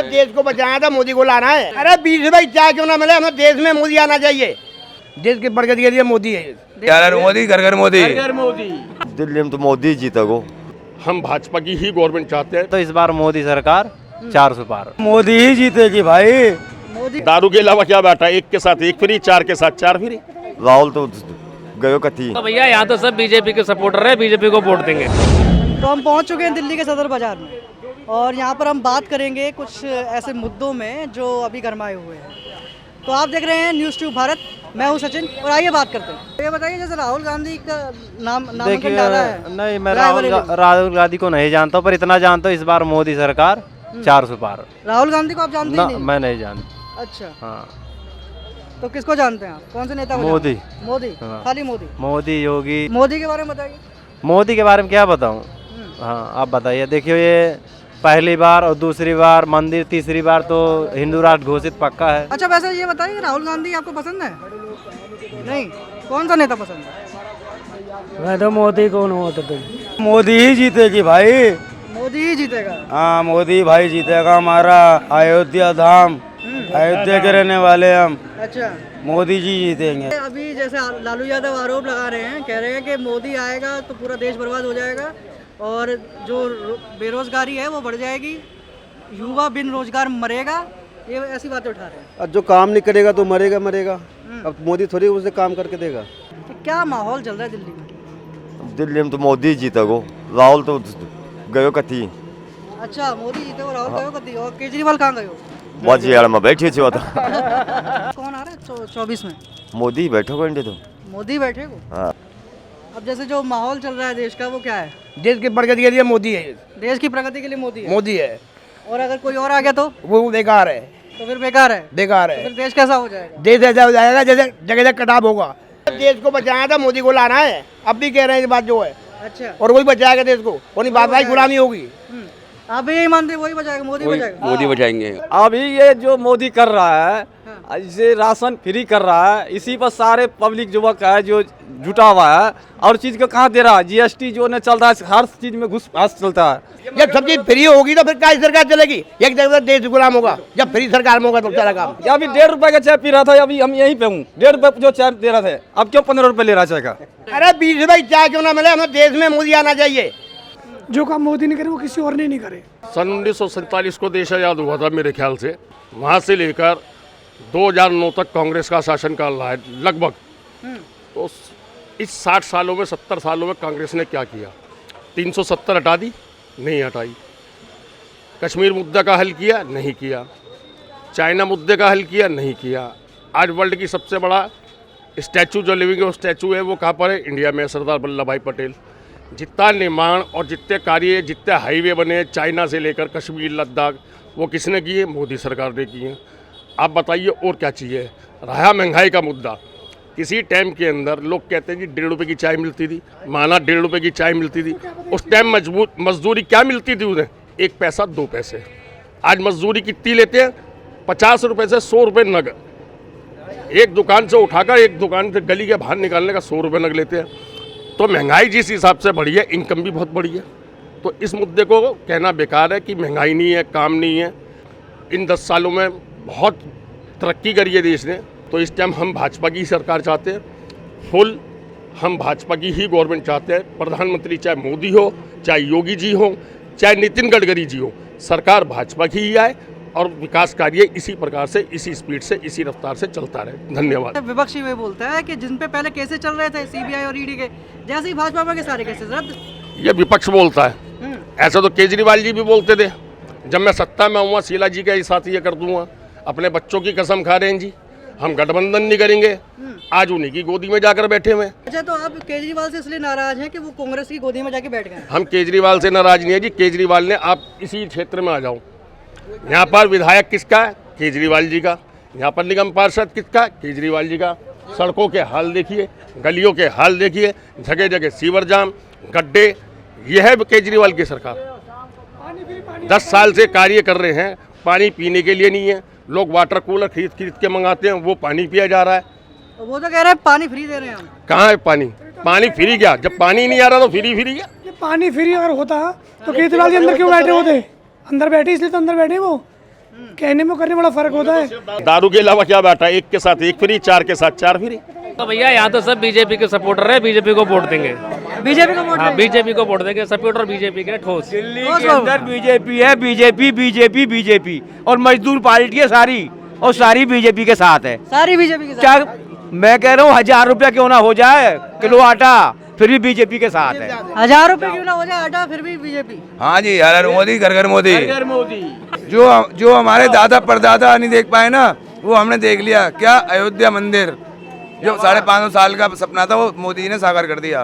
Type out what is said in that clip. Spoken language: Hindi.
देश को बचाना था, मोदी को लाना है। अरे 20 रुपए चाय क्यों ना मिले, हमें देश में मोदी आना चाहिए। देश की प्रगति के लिए मोदी है। घर मोदी, घर घर मोदी। घर मोदी। दिल्ली में तो मोदी जीता को। हम भाजपा की ही गवर्नमेंट चाहते हैं। तो इस बार मोदी सरकार 400 पार। मोदी ही जीतेगी भाई। मोदी। दारू के अलावा क्या बैठा, एक के साथ एक फ्री, चार के साथ चार फ्री। राहुल तो गयो कथी। तो भैया यहाँ तो सब बीजेपी के सपोर्टर है, बीजेपी को वोट देंगे। तो हम पहुंच चुके हैं दिल्ली के सदर बाजार में और यहाँ पर हम बात करेंगे कुछ ऐसे मुद्दों में जो अभी गरमाए हुए हैं। तो आप देख रहे हैं न्यूज़ ट्यूब भारत, मैं हूँ सचिन और आइए बात करते हैं। ये बताइए जैसे राहुल गांधी का नामांकन डाला है। नहीं, मैं राहुल गांधी को नहीं जानता, पर इतना जानता हूँ इस बार मोदी सरकार 400 पार। राहुल गांधी को आप जानते नहीं? मैं नहीं जानता। अच्छा हाँ, तो किसको जानते हैं आप? कौन से नेता को? मोदी। मोदी? हाँ। खाली मोदी? मोदी, योगी। मोदी के बारे में बताइए। मोदी के बारे में क्या बताऊँ? हाँ, आप बताइए। देखिए, ये पहली बार और दूसरी बार मंदिर, तीसरी बार तो हिंदू राष्ट्र घोषित पक्का है। अच्छा, वैसे ये बताइए राहुल गांधी आपको पसंद है? नहीं, कौन सा नेता पसंद है? मैं तो मोदी को वोट दूं। मोदी ही जीतेगी भाई। मोदी ही जीतेगा। हाँ, मोदी भाई जीतेगा। हमारा अयोध्या धाम, अयोध्या के रहने वाले हम। अच्छा, मोदी जी जीतेंगे। अभी जैसे लालू यादव आरोप लगा रहे हैं, कह रहे हैं कि मोदी आएगा तो पूरा देश बर्बाद हो जाएगा और जो बेरोजगारी है वो बढ़ जाएगी, युवा बिन रोजगार मरेगा, ये ऐसी बातें उठा रहे हैं। अब जो काम नहीं करेगा तो मरेगा मरेगा। अब मोदी थोड़ी उसे काम करके देगा। तो क्या माहौल चल रहा है दिल्ली में? दिल्ली में तो मोदी जीता को। राहुल तो गयो कथी। अच्छा, मोदी जीते हो, राहुल गयो कथी, और केजरीवाल कहाँ गयो? बाजीयाड़ में बैठे छे। कौन आ रहा है 24 में? मोदी बैठो को इंडिया तो। मोदी बैठे को। हाँ। अब जैसे जो माहौल चल रहा है देश का, वो क्या है? देश की प्रगति के लिए मोदी है। देश की प्रगति के लिए मोदी है। मोदी है। और अगर कोई और आ गया तो वो बेकार है। तो फिर बेकार है। बेकार तो है। फिर देश कैसा हो जाएगा? देश ऐसा हो जाएगा जैसे जगह जगह कटाव होगा। देश को बचाना था, मोदी को लाना है। अब भी कह रहे हैं ये बात जो है। अच्छा, और वही बचाएगा देश को, और बात भाई गुलामी होगी। आप भी यही मानते हैं वही बचाएगा, मोदी बचाएगा? मोदी बचाएंगे। अभी ये जो मोदी कर रहा है, इसे राशन फ्री कर रहा है, इसी पर सारे पब्लिक युवक है जो जुटा हुआ है। और चीज को कहाँ दे रहा है? जीएसटी जो ने चल रहा है, हर चीज में घुस चलता है। जब सब चीज फ्री होगी तो फिर क्या सरकार चलेगी? एक जगह देश गुलाम होगा। जब फ्री सरकार में होगा तो चला काम। अभी 1.5 रुपए का चाय पी रहा था, अभी हम यहीं पे हूँ। 1.5 रुपए जो चाय दे रहे थे, अब क्यों 15 रुपए ले रहा है चाय का? अरे 20 रुपए चाय क्यों ना मिले, हमें देश में मोदी आना चाहिए। जो काम मोदी ने करे वो किसी और ने नहीं करे। सन 1947 को देश आज़ाद हुआ था मेरे ख्याल से। वहाँ से लेकर 2009 तक कांग्रेस का शासनकाल रहा है लगभग। तो इस 60 सालों में, 70 सालों में कांग्रेस ने क्या किया? 370 हटा दी? नहीं हटाई। कश्मीर मुद्दा का हल किया? नहीं किया। चाइना मुद्दे का हल किया? नहीं किया। आज वर्ल्ड की सबसे बड़ा स्टैचू जो लिविंग वो स्टैचू है, वो कहाँ पर है? इंडिया में, सरदार वल्लभ भाई पटेल। जितना निर्माण और जितने कार्य, जितने हाईवे बने चाइना से लेकर कश्मीर, लद्दाख, वो किसने किए? मोदी सरकार ने किए। आप बताइए और क्या चाहिए? रहा महंगाई का मुद्दा, किसी टाइम के अंदर लोग कहते हैं जी 1.5 रुपये की चाय मिलती थी, माना 1.5 रुपये की चाय मिलती थी। उस टाइम मजदूरी क्या मिलती थी उन्हें? 1 पैसा 2 पैसे। आज मजदूरी कितनी लेते हैं? 50 रुपये से 100 रुपये नग। एक दुकान से उठाकर एक दुकान से गली के बाहर निकालने का 100 रुपये नग लेते हैं। तो महंगाई जिस हिसाब से बढ़ी है, इनकम भी बहुत बढ़ी है। तो इस मुद्दे को कहना बेकार है कि महंगाई नहीं है, काम नहीं है। इन 10 सालों में बहुत तरक्की करी है देश ने। तो इस टाइम हम भाजपा की सरकार चाहते हैं, फुल हम भाजपा की ही गवर्नमेंट चाहते हैं। प्रधानमंत्री चाहे मोदी हो, चाहे योगी जी हो, चाहे नितिन गडकरी जी हो, सरकार भाजपा की ही आए और विकास कार्य इसी प्रकार से, इसी स्पीड से, इसी रफ्तार से चलता रहे। धन्यवाद। विपक्षी वे बोलता है कि जिन पे पहले केसेस चल रहे थे सीबीआई और ईडी के, जैसे ही भाजपा में के सारे केसेस रद्द। ये विपक्ष बोलता है। ऐसा तो केजरीवाल जी भी बोलते थे, जब मैं सत्ता में आऊँगा शीला जी के साथ ये कर दूंगा। अपने बच्चों की कसम खा रहे हैं जी, हम गठबंधन नहीं करेंगे। आज उन्हीं की गोदी में जाकर बैठे हुए। अच्छा, तो आप केजरीवाल से इसलिए नाराज हैं कि वो कांग्रेस की गोदी में जाके बैठ गए? हम केजरीवाल से नाराज नहीं है जी। केजरीवाल ने, आप इसी क्षेत्र में आ जाओ, यहाँ पर विधायक किसका है? केजरीवाल जी का। यहाँ पर निगम पार्षद किसका? केजरीवाल जी का। सड़कों के हाल देखिए, गलियों के हाल देखिए, जगह जगह सीवर जाम, गड्ढे। यह है केजरीवाल की सरकार। 10 साल से कार्य कर रहे हैं, पानी पीने के लिए नहीं है। लोग वाटर कूलर खरीद के मंगाते हैं, वो पानी पिया जा रहा है। वो तो कह रहे हैं पानी फ्री दे रहे हैं हम। कहाँ है पानी? पानी फ्री क्या? जब पानी नहीं आ रहा तो फ्री क्या? ये पानी फ्री अगर होता तो केजरीवाल जी अंदर क्यों बैठे होते? अंदर बैठे इसलिए तो अंदर बैठे वो। कहने में करने बड़ा फर्क होता है। दारू के अलावा क्या बैठा, एक के साथ एक फ्री, चार के साथ चार फ्री। तो भैया यहाँ तो सब बीजेपी के सपोर्टर है, बीजेपी को वोट देंगे। बीजेपी को वोट हाँ, बीजेपी को वोट देंगे, सपोर्टर बीजेपी के ठोस। दिल्ली के अंदर बीजेपी है, बीजेपी बीजेपी बीजेपी और मजदूर पार्टी है सारी, और सारी बीजेपी के साथ है। सारी बीजेपी के साथ। क्या मैं कह रहा हूँ 1000 रुपया क्यों ना हो जाए किलो आटा, फिर भी बीजेपी के साथ है। 1000 रुपए क्यों ना हो जाए आटा, फिर भी बीजेपी। हाँ जी, हर हर मोदी, घर घर मोदी। घर मोदी। जो हमारे दादा परदादा नहीं देख पाए ना, वो हमने देख लिया। क्या अयोध्या मंदिर जो 550 साल का सपना था, वो मोदी जी ने साकार कर दिया।